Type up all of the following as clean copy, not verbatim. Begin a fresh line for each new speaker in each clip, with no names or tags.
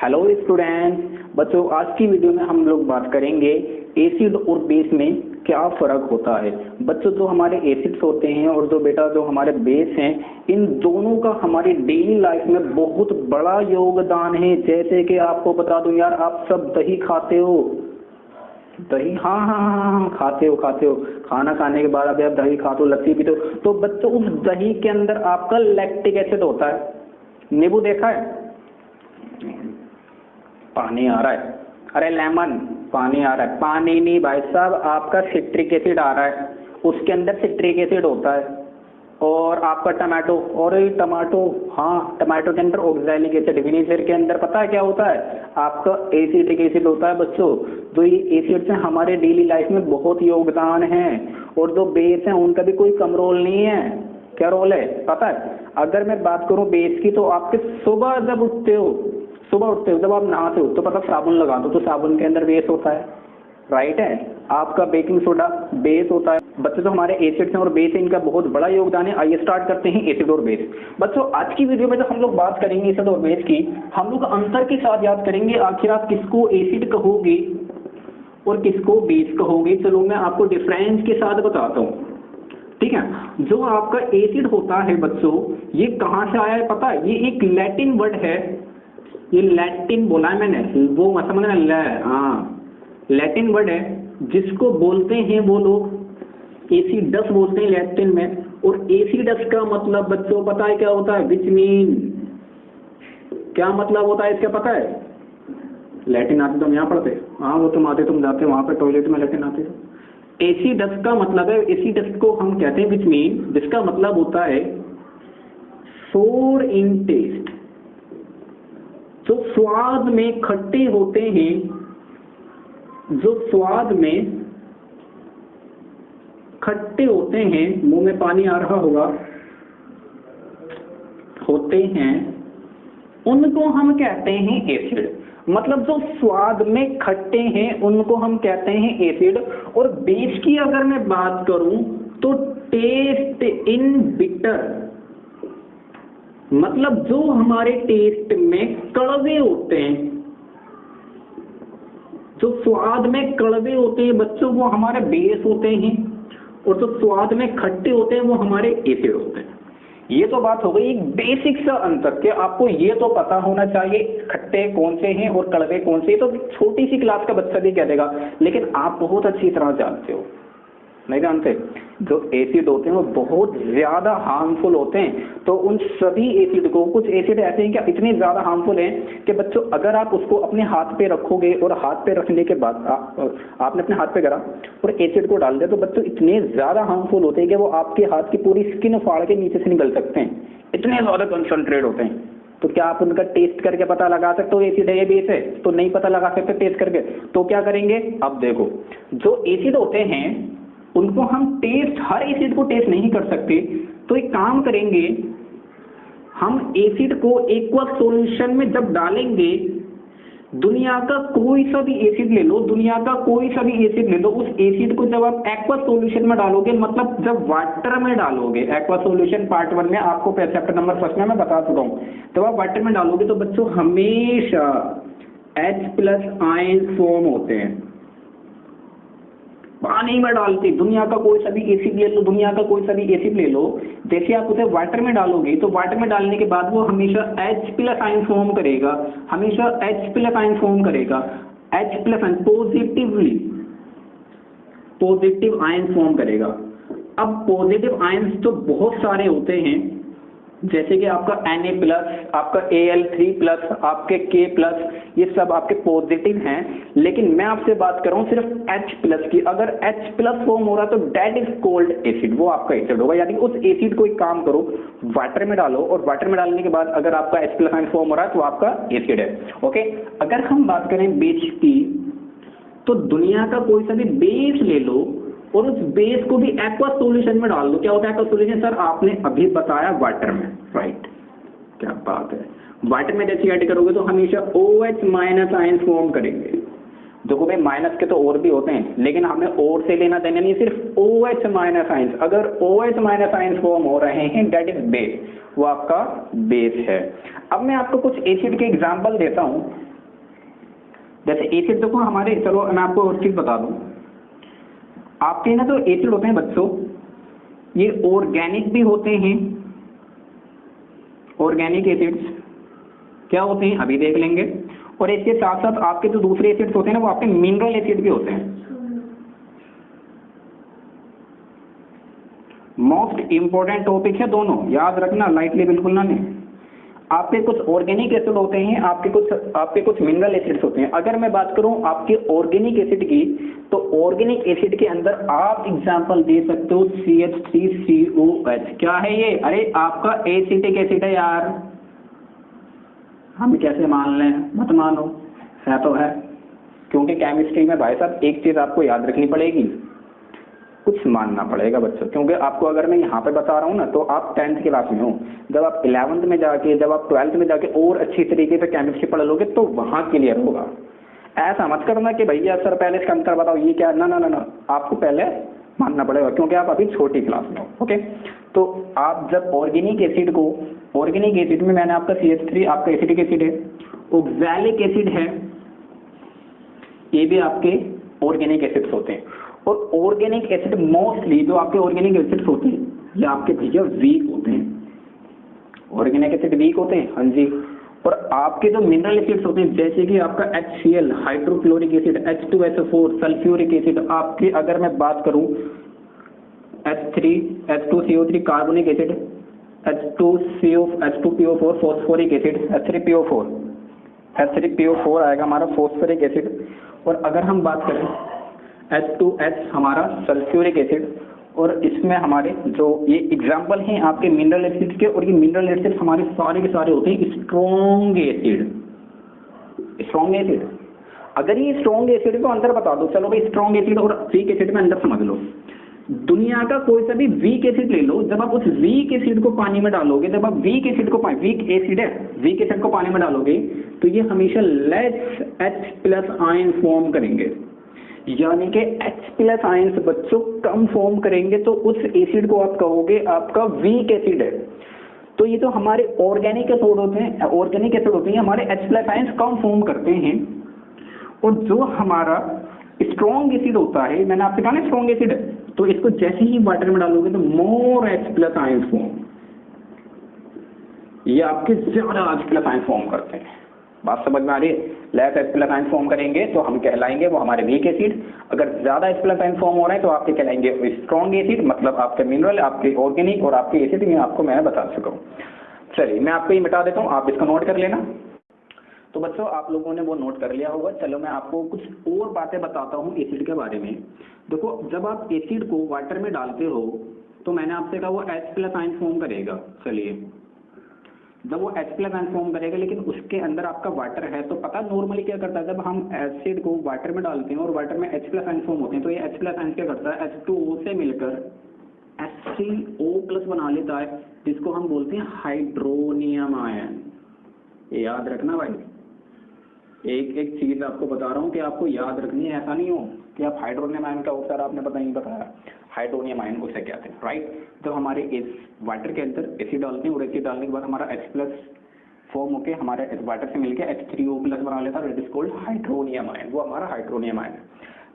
Hello students, बच्चों आज की वीडियो में हम लोग बात करेंगे एसिड और बेस में क्या फ़र्क होता है। बच्चों जो हमारे एसिड्स होते हैं और जो हमारे बेस हैं, इन दोनों का हमारी डेली लाइफ में बहुत बड़ा योगदान है। जैसे कि आपको बता दूं यार, आप सब दही खाते हो, दही हाँ हाँ हाँ हाँ खाते हो। खाना खाने के बाद अभी आप दही खाते हो, लस्सी पीते हो, तो बच्चों उस दही के अंदर आपका लैक्टिक एसिड होता है। नींबू देखा है, पानी आ रहा है, अरे लेमन पानी आ रहा है, पानी नहीं भाई साहब, आपका सिट्रिक एसिड आ रहा है, उसके अंदर सिट्रिक एसिड होता है। और आपका टमाटो, और टमाटो, हाँ टमाटो के अंदर ऑक्सैलिक एसिड, विनेगर के अंदर पता है क्या होता है, आपका एसिटिक एसिड होता है। बच्चों तो ये एसिड से हमारे डेली लाइफ में बहुत योगदान है। और जो बेस है उनका भी कोई कम रोल नहीं है। क्या रोल है पता है? अगर मैं बात करूं बेस की, तो आपके सुबह जब उठते हो, जब आप नहाते हो तो पता साबुन लगा दो, तो साबुन के अंदर बेस होता है, राइट है। आपका बेकिंग सोडा बेस होता है। बच्चों जो हमारे एसिड्स हैं और बेस है, इनका बहुत बड़ा योगदान है। आइए स्टार्ट करते हैं एसिड और बेस। बच्चों आज की वीडियो में जब हम लोग बात करेंगे एसिड और बेस की, हम लोग अंतर के साथ याद करेंगे आखिर आप किसको एसिड कहोगे और किसको बेस कहोगे। चलो मैं आपको डिफरेंस के साथ बताता हूँ, ठीक है। जो आपका एसिड होता है बच्चों, ये कहाँ से आया है पता है? ये एक लैटिन वर्ड है, ये लैटिन बोला है मैंने, वो मत समझना, हाँ लैटिन वर्ड है, जिसको बोलते हैं वो लोग एसिडस बोलते हैं लैटिन में। और एसिडस का मतलब बच्चों पता है क्या होता है? विच मीन, क्या मतलब होता है इसका पता है? लैटिन आते तुम यहाँ पढ़ते, हाँ वो तुम आते, तुम जाते वहां पे टॉयलेट में लैटिन आते हो। एसिडस का मतलब है, एसिडस को हम कहते हैं विच मीन, जिसका मतलब होता है सोर इन टेस्ट। जो स्वाद में खट्टे होते हैं, जो स्वाद में खट्टे होते हैं, मुंह में पानी आ रहा होगा, होते हैं, उनको हम कहते हैं एसिड। मतलब जो स्वाद में खट्टे हैं उनको हम कहते हैं एसिड। और बेस की अगर मैं बात करूं तो टेस्ट इन बिटर, मतलब जो हमारे टेस्ट में कड़वे होते हैं, जो स्वाद में कड़वे होते हैं बच्चों, वो हमारे बेस होते हैं। और जो स्वाद में खट्टे होते हैं वो हमारे एसिड होते हैं। ये तो बात हो गई एक बेसिक सा अंतर के आपको ये तो पता होना चाहिए खट्टे कौन से हैं और कड़वे कौन से। तो छोटी सी क्लास का बच्चा भी कह देगा, लेकिन आप बहुत अच्छी तरह जानते हो, नहीं जानते? जो एसिड होते हैं वो बहुत ज्यादा हार्मफुल होते हैं। तो उन सभी एसिड को, कुछ एसिड ऐसे हैं क्या इतने ज्यादा हार्मफुल हैं कि बच्चों अगर आप उसको अपने हाथ पे रखोगे और हाथ पे रखने के बाद आपने अपने हाथ पे करा और एसिड को डाल दिया, तो बच्चों इतने ज्यादा हार्मफुल होते हैं कि वो आपके हाथ की पूरी स्किन फाड़ के नीचे से निकल सकते हैं, इतने ज्यादा कंसंट्रेट होते हैं। तो क्या आप उनका टेस्ट करके पता लगा सकते हो एसिड है या बेस है? तो नहीं पता लगा सकते टेस्ट करके। तो क्या करेंगे, अब देखो जो एसिड होते हैं उनको हम टेस्ट, हर एसिड को टेस्ट नहीं कर सकते। तो एक काम करेंगे, हम एसिड को एक्वस सॉल्यूशन में जब डालेंगे, दुनिया का कोई सा भी एसिड ले लो, दुनिया का कोई सा भी एसिड ले लो, उस एसिड को जब आप एक्वस सॉल्यूशन में डालोगे, मतलब जब वाटर में डालोगे, एक्वस सॉल्यूशन पार्ट 1 में आपको चैप्टर नंबर 1 में मैं बता चुका हूं, जब आप वाटर में डालोगे तो बच्चों हमेशा H+ आयन फॉर्म होते हैं। पानी में डालते, दुनिया का कोई सा भी एसिड ले लो, दुनिया का कोई सा भी एसिड ले लो, जैसे आप उसे वाटर में डालोगे तो वाटर में डालने के बाद वो हमेशा H+ आयन फॉर्म करेगा, हमेशा H+ आयन फॉर्म करेगा, H+ ion positive ion form करेगा। अब पॉजिटिव आयन तो बहुत सारे होते हैं, जैसे कि आपका Na+, आपका Al3+, आपके K+, ये सब आपके पॉजिटिव हैं। लेकिन मैं आपसे बात कर रहा हूँ सिर्फ H+ की। अगर H+ फॉर्म हो रहा तो डेट इज कोल्ड एसिड, वो आपका एसिड होगा। यानी उस एसिड को एक काम करो, वाटर में डालो और वाटर में डालने के बाद अगर आपका H+ आयन फॉर्म हो रहा है तो आपका एसिड है। ओके, अगर हम बात करें बेस की, तो दुनिया का कोई सा भी बेस ले लो और उस बेस को भी एक्वस सॉल्यूशन में डाल दो। क्या होता है एक्वस सॉल्यूशन? सर आपने अभी बताया वाटर में, राइट, क्या बात है। वाटर में जैसे ऐड करोगे तो हमेशा OH- आयन फॉर्म करेंगे। देखो भाई माइनस के तो और भी होते हैं, लेकिन हमें और से लेना देना नहीं, सिर्फ OH- आयन। अगर OH- आयन फॉर्म हो रहे हैं डेट इज बेस, वो आपका बेस है। अब मैं आपको कुछ एसिड के एग्जाम्पल देता हूँ जैसे एसिड देखो हमारे, चलो मैं आपको और चीज बता दूं, आपके ना जो एसिड होते हैं बच्चों, ये ऑर्गेनिक भी होते हैं। ऑर्गेनिक एसिड्स क्या होते हैं अभी देख लेंगे, और इसके साथ साथ आपके जो दूसरे एसिड्स होते हैं ना वो आपके मिनरल एसिड भी होते हैं। मोस्ट इंपॉर्टेंट टॉपिक है दोनों, याद रखना, लाइटली बिल्कुल ना लें। आपके कुछ ऑर्गेनिक एसिड होते हैं, आपके कुछ मिनरल एसिड्स होते हैं। अगर मैं बात करूं आपके ऑर्गेनिक एसिड की, तो ऑर्गेनिक एसिड के अंदर आप एग्जांपल दे सकते हो CH3COH। क्या है ये? अरे आपका एसिटिक एसिड है यार, हम कैसे मान लें? मत मानो, है तो है। क्योंकि केमिस्ट्री में भाई साहब एक चीज आपको याद रखनी पड़ेगी, कुछ मानना पड़ेगा बच्चों। क्योंकि आपको अगर मैं यहाँ पे बता रहा हूँ ना, तो आप 10th क्लास में हो, जब आप 11th में जाके, जब आप 12th में जाके और अच्छी तरीके से केमिस्ट्री पढ़ लोगे तो वहाँ क्लियर होगा। ऐसा मत करना कि भैया सर पहले इसका आंसर बताओ ये क्या, ना ना ना ना, आपको पहले मानना पड़ेगा क्योंकि आप अभी छोटी क्लास में हो। ओके, तो आप जब ऑर्गेनिक एसिड को, ऑर्गेनिक एसिड में मैंने आपका CH3 आपका एसिटिक एसिड है, ऑक्सैलिक एसिड है, ये भी आपके ऑर्गेनिक एसिड्स होते हैं। और ऑर्गेनिक एसिड मोस्टली जो आपके ऑर्गेनिक एसिड्स होते हैं ये आपके भैया वीक होते हैं। ऑर्गेनिक एसिड वीक होते हैं, हाँ जी। और आपके जो मिनरल एसिड्स होते हैं जैसे कि आपका HCl hydrochloric acid, H2SO4 sulphuric acid, आपके अगर मैं बात करूं H2CO3 carbonic acid, H2PO4 phosphoric acid, H3PO4 आएगा हमारा फॉस्फोरिक एसिड। और अगर हम बात करें H2S हमारा सल्फ्यूरिक एसिड, और इसमें हमारे जो ये एग्जाम्पल हैं आपके मिनरल एसिड के, और ये मिनरल एसिड हमारे सारे के सारे होते हैं स्ट्रॉन्ग एसिड। स्ट्रॉन्ग एसिड, अगर ये स्ट्रॉन्ग एसिड को अंदर बता दो, चलो भाई स्ट्रॉन्ग एसिड और वीक एसिड में अंदर समझ लो। दुनिया का कोई सा भी वीक एसिड ले लो, जब आप उस वीक एसिड को पानी में डालोगे, जब आप वीक एसिड को वीक एसिड है, वीक एसिड को पानी में डालोगे तो ये हमेशा लेस H+ आयन फॉर्म करेंगे, यानी कि H+ आयन्स बच्चों कम फॉर्म करेंगे। तो उस एसिड को आप कहोगे आपका वीक एसिड है। तो ये तो हमारे ऑर्गेनिक एसिड होते हैं, ऑर्गेनिक एसिड होते हैं, हमारे H+ आयन्स कम फॉर्म करते हैं। और जो हमारा स्ट्रॉन्ग एसिड होता है, मैंने आपसे कहा ना स्ट्रॉन्ग एसिड है, तो इसको जैसे ही वाटर में डालोगे तो मोर H+ आयन्स फॉर्म, ये आपके ज्यादा H+ आयन फॉर्म करते हैं। बात समझ में आ रही है? लेस H+ आयन फॉर्म करेंगे तो हम कहलाएंगे वो हमारे वीक एसिड, अगर ज्यादा H+ आयन फॉर्म हो रहे हैं तो आपके कहलाएंगे स्ट्रॉन्ग एसिड, मतलब आपके मिनरल, आपके ऑर्गेनिक और आपके एसिड, में आपको मैं बता चुका हूँ। चलिए मैं आपको ये मिटा देता हूँ, आप इसको नोट कर लेना। तो बच्चों आप लोगों ने वो नोट कर लिया होगा। चलो मैं आपको कुछ और बातें बताता हूँ एसिड के बारे में। देखो जब आप एसिड को वाटर में डालते हो तो मैंने आपसे कहा वो H+ आयन फॉर्म करेगा। चलिए जब वो H+ आयन फॉर्म करेगा लेकिन उसके अंदर आपका वाटर है, तो पता नॉर्मली क्या करता है, जब हम एसिड को वाटर में डालते हैं और वाटर में H+ आयन फॉर्म होते हैं, तो ये H+ आयन क्या करता है, H2O से मिलकर HCO+ बना लेता है, जिसको हम बोलते हैं हाइड्रोनियम आयन। याद रखना भाई, एक एक चीज आपको बता रहा हूँ कि आपको याद रखनी है, ऐसा नहीं हो कि आप हाइड्रोनियम आयन का उत्तर आपने पता नहीं बताया। हाइड्रोनियम आयन उसे कहते हैं, राइट। जब हमारे इस वाटर के अंदर एसिड डालते हैं और एसिड डालने के बाद हमारा H+ फॉर्म होकर हमारे वाटर से मिलकर H3O+ बना लेता है, it is called hydronium ion, वो हमारा हाइड्रोनियम आयन है।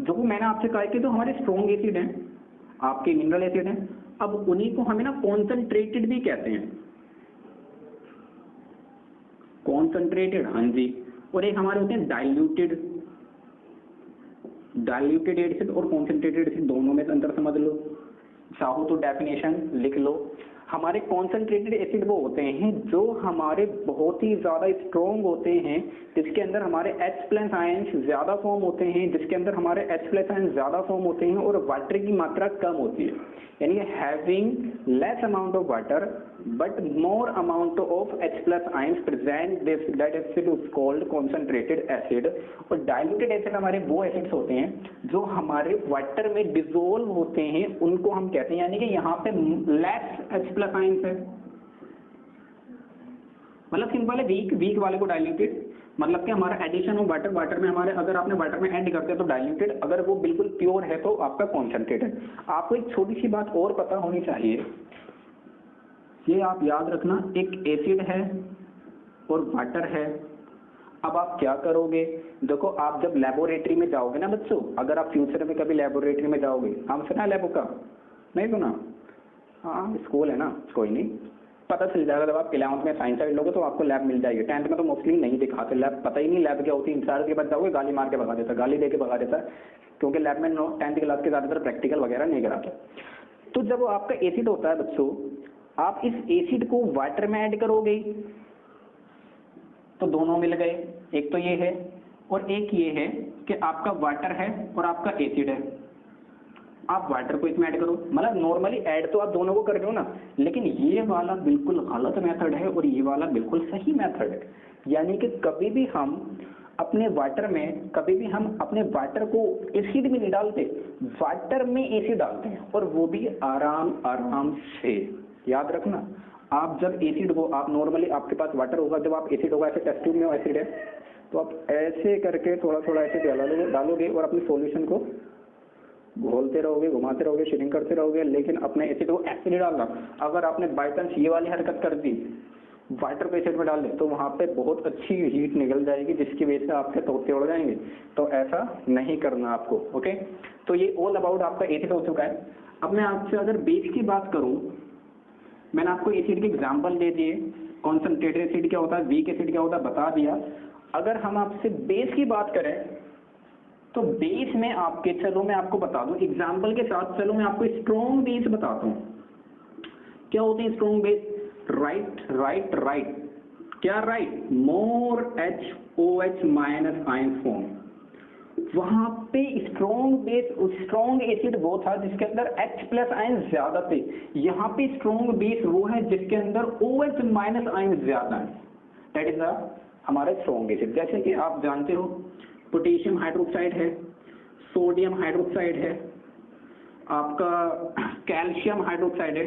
जो मैंने आपसे कहा कि जो हमारे स्ट्रॉन्ग एसिड हैं, आपके मिनरल एसिड हैं, अब उन्हीं को हमें ना कॉन्सेंट्रेटेड भी कहते हैं, कॉन्सेंट्रेटेड, हाँ जी। और एक हमारे होते हैं डाइल्यूटेड, डाइल्यूटेड एसिड और कॉन्सेंट्रेटेड एसिड, दोनों में अंतर समझ लो, चाहो तो डेफिनेशन लिख लो। हमारे कॉन्सेंट्रेटेड एसिड वो होते हैं जो हमारे बहुत ही ज्यादा स्ट्रॉन्ग होते हैं, जिसके अंदर हमारे H+ आयन्स ज्यादा फॉर्म होते हैं, जिसके अंदर हमारे H+ आयन्स ज्यादा फॉर्म होते हैं और वाटर की मात्रा कम होती है, यानी having less amount of water but more amount of H+ ions present, that acid is called concentrated acid. और डाइल्यूटेड एसिड हमारे वो एसिड्स होते हैं जो हमारे वाटर में डिसोल्व होते हैं, उनको हम कहते हैं, यानी कि यहाँ पे लेस H+ आयन्स है, मतलब सिंपल है, वीक वाले को डाइल्यूटेड, मतलब कि हमारा एडिशन ऑफ वाटर में हमारे, अगर आपने वाटर में ऐड करते हैं तो डाइल्यूटेड, अगर वो बिल्कुल प्योर है तो आपका कॉन्सेंट्रेटेड। आपको एक छोटी सी बात और पता होनी चाहिए, ये आप याद रखना, एक एसिड है और वाटर है, अब आप क्या करोगे, देखो आप जब लेबोरेटरी में जाओगे ना बच्चों, अगर आप फ्यूचर में कभी लेबोरेटरी में जाओगे, हम सुना लैबो का, नहीं सुना? हाँ स्कूल है ना, कोई नहीं, पता चल जाएगा। जब आप 11th में साइंस साइड लोगे तो आपको लैब मिल जाएगी। 10th में तो मोस्टली नहीं दिखाते लैब, पता ही नहीं लैब क्या होती है। इंचार्ज के पास जाओगे गाली मार के भगा देता, गाली दे के भगा देता, क्योंकि लैब में 10th क्लास के ज़्यादातर प्रैक्टिकल वगैरह नहीं कराते। तो जब आपका एसिड होता है बच्चों, आप इस एसिड को वाटर में ऐड करोगे तो दोनों मिल गए, एक तो ये है और एक ये है कि आपका वाटर है और आपका एसिड है। आप वाटर को इसमें ऐड करो, मतलब नॉर्मली ऐड तो आप दोनों को कर रहे हो ना, लेकिन ये वाला बिल्कुल गलत मेथड है और ये वाला बिल्कुल सही मेथड है। यानी कि कभी भी हम अपने वाटर को एसिड में नहीं डालते, वाटर में एसिड डालते हैं, और वो भी आराम आराम से। याद रखना, आप जब एसिड को, आप नॉर्मली आपके पास वाटर होगा, जब आप एसिड होगा, ऐसे टेस्ट ट्यूब में एसिड है तो आप ऐसे करके थोड़ा थोड़ा ऐसे डालोगे और अपने सॉल्यूशन को घोलते रहोगे, घुमाते रहोगे, शेयरिंग करते रहोगे, लेकिन अपने एसिड को ऐसे नहीं डालना। अगर आपने बाई चांस ये वाली हरकत कर दी, वाटर को एसिड में डाल दे, तो वहाँ पे बहुत अच्छी हीट निकल जाएगी जिसकी वजह से आपके तोते उड़ जाएंगे। तो ऐसा नहीं करना आपको, ओके। तो ये ऑल अबाउट आपका एसिड हो चुका है। अब मैं आपसे अगर बेस की बात करूँ, मैंने आपको एसिड के एग्जाम्पल दे दिए, कॉन्सनट्रेटेड एसिड क्या होता है, वीक एसिड क्या होता है बता दिया। अगर हम आपसे बेस की बात करें तो बेस में आपके, चलो मैं आपको बता दूं एग्जाम्पल के साथ, चलो मैं आपको स्ट्रॉन्ग बेस बताता हूं। क्या होते हैं strong base? Right right right, क्या राइट? मोर HOH माइनस आयन फॉर्म। वहां पे स्ट्रॉन्ग बेस, स्ट्रॉन्ग एसिड वो था जिसके अंदर H प्लस आयन ज्यादा थे। यहाँ पे स्ट्रॉन्ग बेस वो है जिसके अंदर OH माइनस आयन ज्यादा है, दैट इज हमारा स्ट्रॉन्ग एसिड। जैसे कि आप जानते हो पोटेशियम हाइड्रोक्साइड है, सोडियम हाइड्रोक्साइड है, आपका कैल्शियम हाइड्रोक्साइड है,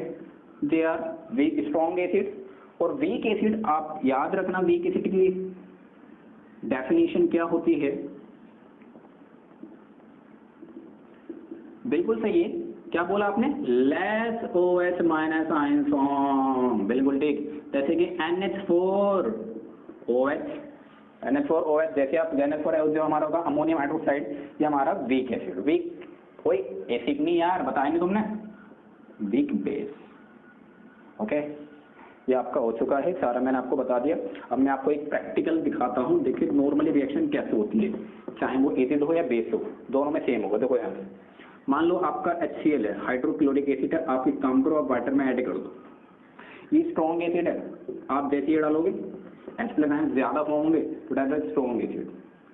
they are weak strong acid. और वीक एसिड आप याद रखना, वीक एसिड की डेफिनेशन क्या होती है? बिल्कुल सही है, क्या बोला आपने? Less OH minus ion form, बिल्कुल ठीक। जैसे कि NH4OH, जैसे आप NH4OH जो हमारा होगा अमोनियम हाइड्रोक्साइड, ये हमारा वीक एसिड। वीक कोई एसिड नहीं यार, बताएंगे तुमने, वीक बेस, ओके। ये आपका हो चुका है सारा, मैंने आपको बता दिया। अब मैं आपको एक प्रैक्टिकल दिखाता हूँ, देखिए नॉर्मली रिएक्शन कैसे होती है, चाहे वो एसिड हो या बेस हो, दोनों में सेम होगा। देखो यहाँ मान लो आपका HCl है, हाइड्रोक्लोरिक एसिड है, आप एक काम करो, आप वाटर में ऐड कर दो। ये स्ट्रॉन्ग एसिड है, आप जैसे ये डालोगे H प्लस आयन ज्यादा होंगे तो डेट इज स्ट्रॉन्ग एसिड।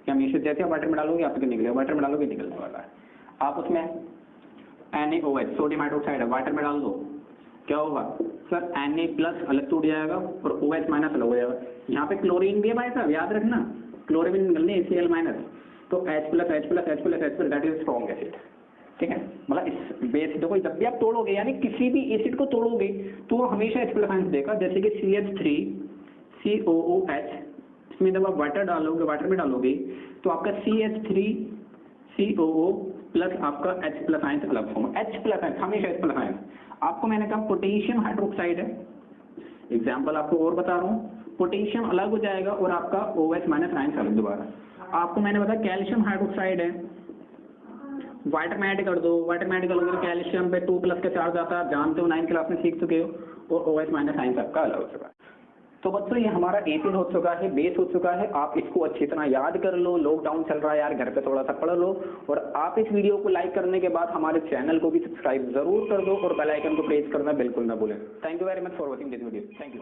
क्या हमेशा जैसे आप वाटर में डालोगे आपके निकलेगा, वाटर में डालोगे निकलने वाला है। आप उसमें NaOH सोडियम हाइड्रोक्साइड है, वाटर में डाल दो, क्या होगा सर? Na प्लस अलग टूट जाएगा और OH माइनस अलग हो जाएगा। यहाँ पे क्लोरीन भी है भाई साहब, याद रखना, क्लोरीन निकलने HCl माइनस, तो H plus H plus H plus H plus that is strong acid, ठीक है। मतलब इस बेस देखो, जब भी आप तोड़ोगे यानी किसी भी एसिड को तोड़ोगे तो वो हमेशा H प्लस आयन देगा। जैसे कि CH3COOH, इसमें जब आप वाटर डालोगे, वाटर में डालोगे तो आपका CH3COO प्लस आपका H प्लस आयन अलग होगा, H प्लस आयन हमेशा H प्लस आयन। आपको मैंने कहा पोटेशियम हाइड्रोक्साइड है, एग्जाम्पल आपको और बता रहा हूँ, पोटेशियम अलग हो जाएगा और आपका OH माइनस आयन अलग दोबारा। आपको मैंने बताया कैल्शियम हाइड्रोक्साइड है, वाटर में ऐड कर दो, वाटर में ऐड करोगे तो कैल्शियम पे 2 प्लस का चार्ज आता है, आप जानते हो 9th क्लास में सीख चुके हो, और OH माइनस आयन सबका अलग हो चुका है। तो बच्चों ये हमारा एसिड हो चुका है, बेस हो चुका है, आप इसको अच्छी तरह याद कर लो। लॉकडाउन चल रहा है यार, घर पे थोड़ा सा पढ़ लो, और आप इस वीडियो को लाइक करने के बाद हमारे चैनल को भी सब्सक्राइब जरूर कर दो और बेल आइकन को प्रेस करना बिल्कुल ना भूलें। Thank you very much for watching this video, thank you.